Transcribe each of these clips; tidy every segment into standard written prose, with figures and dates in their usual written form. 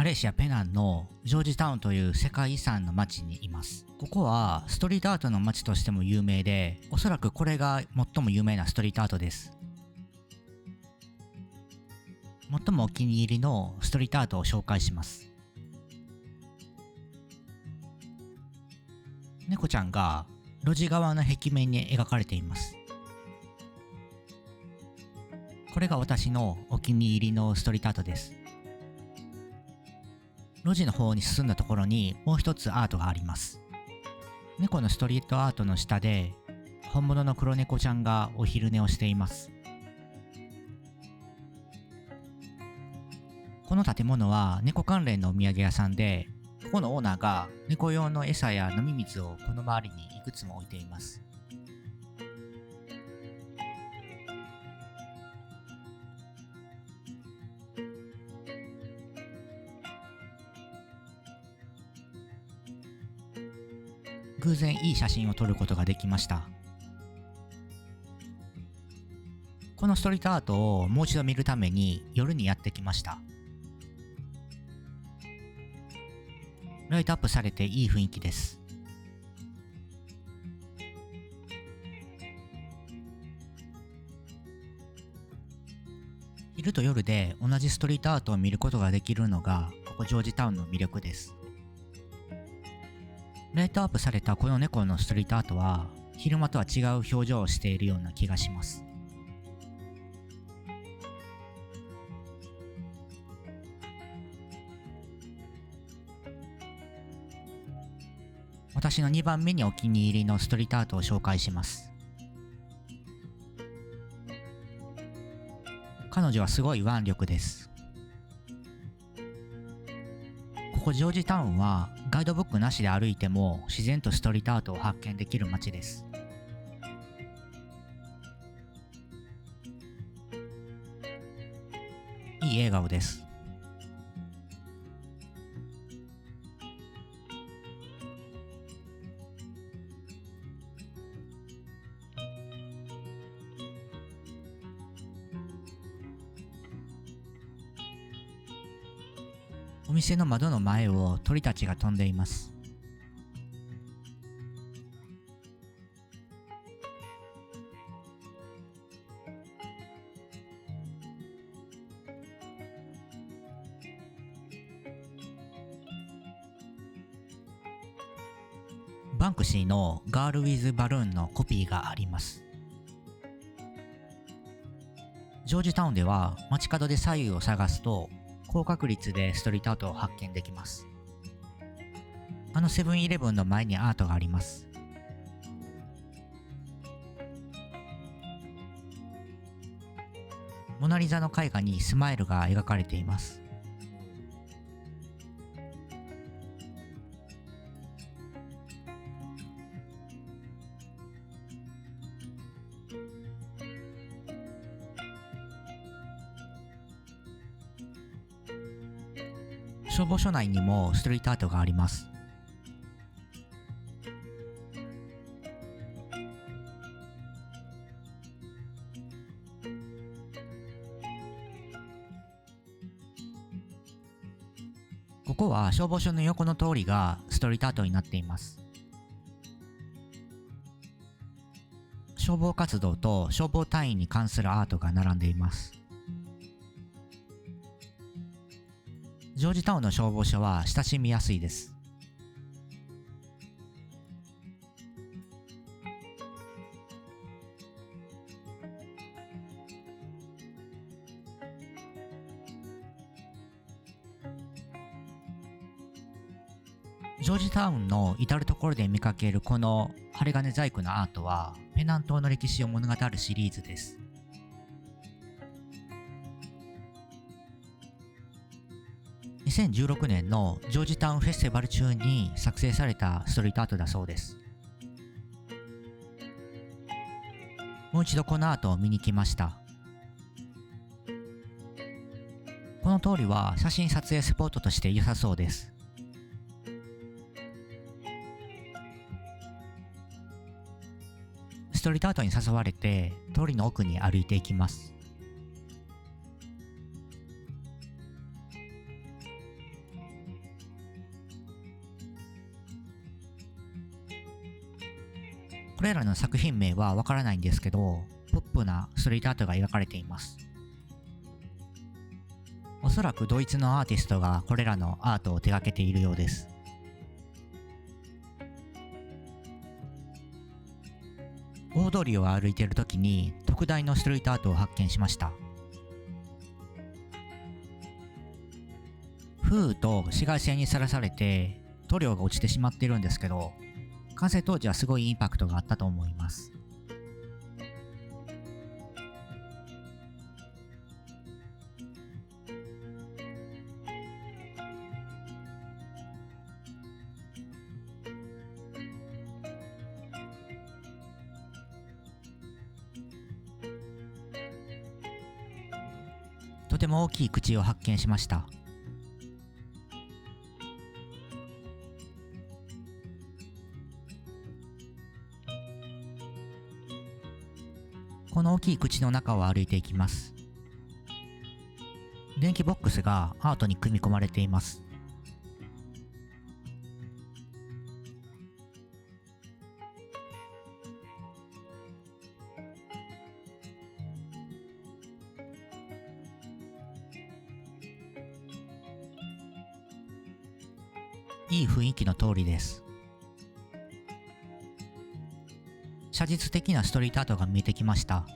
レーシア・ペナンのジョージタウンという世界遺産の街にいます。ここはストリートアートの街としても有名で、おそらくこれが最も有名なストリートアートです。最もお気に入りのストリートアートを紹介します。猫ちゃんが路地側の壁面に描かれています。これが私のお気に入りのストリートアートです。路地の方に進んだところにもう一つアートがあります。猫のストリートアートの下で本物の黒猫ちゃんがお昼寝をしています。この建物は猫関連のお土産屋さんで、ここのオーナーが猫用の餌や飲み水をこの周りにいくつも置いています。偶然いい写真を撮ることができました。このストリートアートをもう一度見るために夜にやってきました。ライトアップされていい雰囲気です。昼と夜で同じストリートアートを見ることができるのがここジョージタウンの魅力です。ライトアップされたこの猫のストリートアートは昼間とは違う表情をしているような気がします。私の2番目にお気に入りのストリートアートを紹介します。彼女はすごい腕力です。ここジョージタウンはガイドブックなしで歩いても自然とストリートアートを発見できる街です。いい笑顔です。お店の窓の前を鳥たちが飛んでいます。バンクシーのガール・ウィズ・バルーンのコピーがあります。ジョージタウンでは街角で左右を探すと高確率でストリートアートを発見できます。あのセブンイレブンの前にアートがあります。モナリザの絵画にスマイルが描かれています。消防署内にもストリートアートがあります。ここは消防署の横の通りがストリートアートになっています。消防活動と消防隊員に関するアートが並んでいます。ジョージタウンの消防署は親しみやすいです。ジョージタウンの至るところで見かけるこの針金細工のアートはペナン島の歴史を物語るシリーズです。2016年のジョージタウンフェスティバル中に作成されたストリートアートだそうです。もう一度このアートを見に来ました。この通りは写真撮影スポットとして良さそうです。ストリートアートに誘われて通りの奥に歩いていきます。これらの作品名はわからないんですけど、ポップなストリートアートが描かれています。おそらくドイツのアーティストがこれらのアートを手掛けているようです。大通りを歩いている時に特大のストリートアートを発見しました。風雨と紫外線にさらされて塗料が落ちてしまっているんですけど、完成当時はすごいインパクトがあったと思います。とても大きい口を発見しました。この大きい口の中を歩いていきます。電気ボックスがアートに組み込まれています。いい雰囲気の通りです。写実的なストリートアートが見えてきました。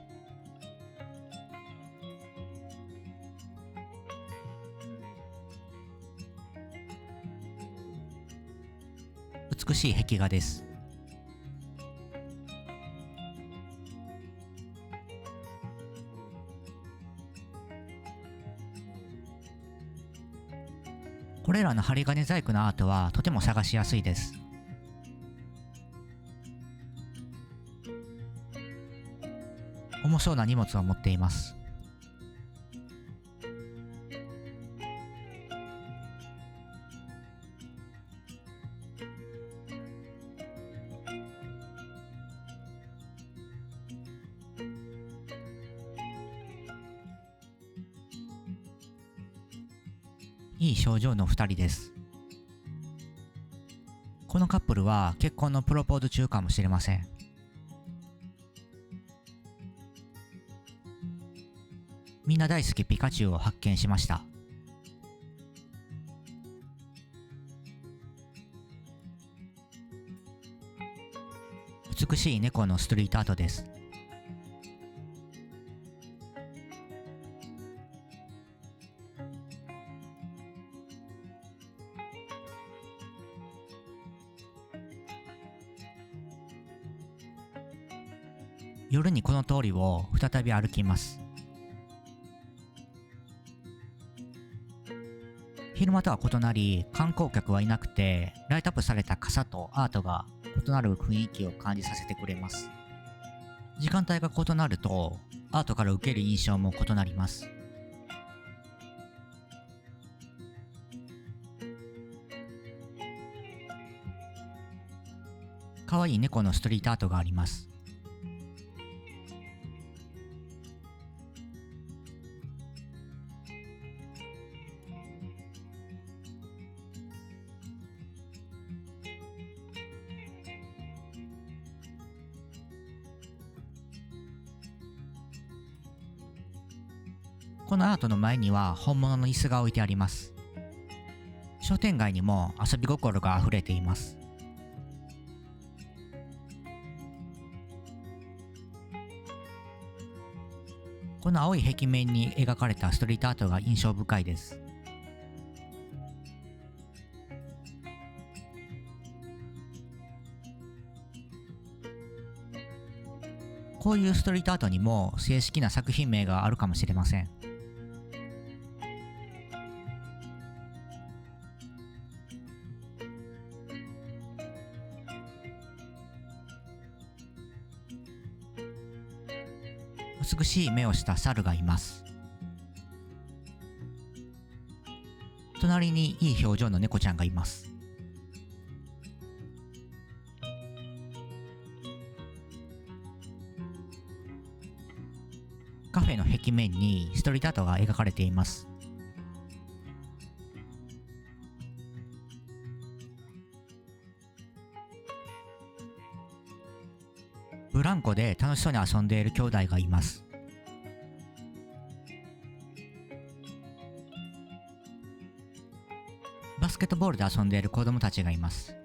美しい壁画です。これらの針金細工のアートはとても探しやすいです。重そうな荷物を持っています。いい表情の2人です。このカップルは結婚のプロポーズ中かもしれません。みんな大好きピカチュウを発見しました。美しい猫のストリートアートです。夜にこの通りを再び歩きます。昼間とは異なり観光客はいなくて、ライトアップされた傘とアートが異なる雰囲気を感じさせてくれます。時間帯が異なるとアートから受ける印象も異なります。かわいい猫のストリートアートがあります。このアートの前には本物の椅子が置いてあります。商店街にも遊び心があふれています。この青い壁面に描かれたストリートアートが印象深いです。こういうストリートアートにも正式な作品名があるかもしれません。美しい目をした猿がいます。隣にいい表情の猫ちゃんがいます。カフェの壁面にストリートアートが描かれています。ブランコで楽しそうに遊んでいる兄弟がいます。バスケットボールで遊んでいる子供たちがいます。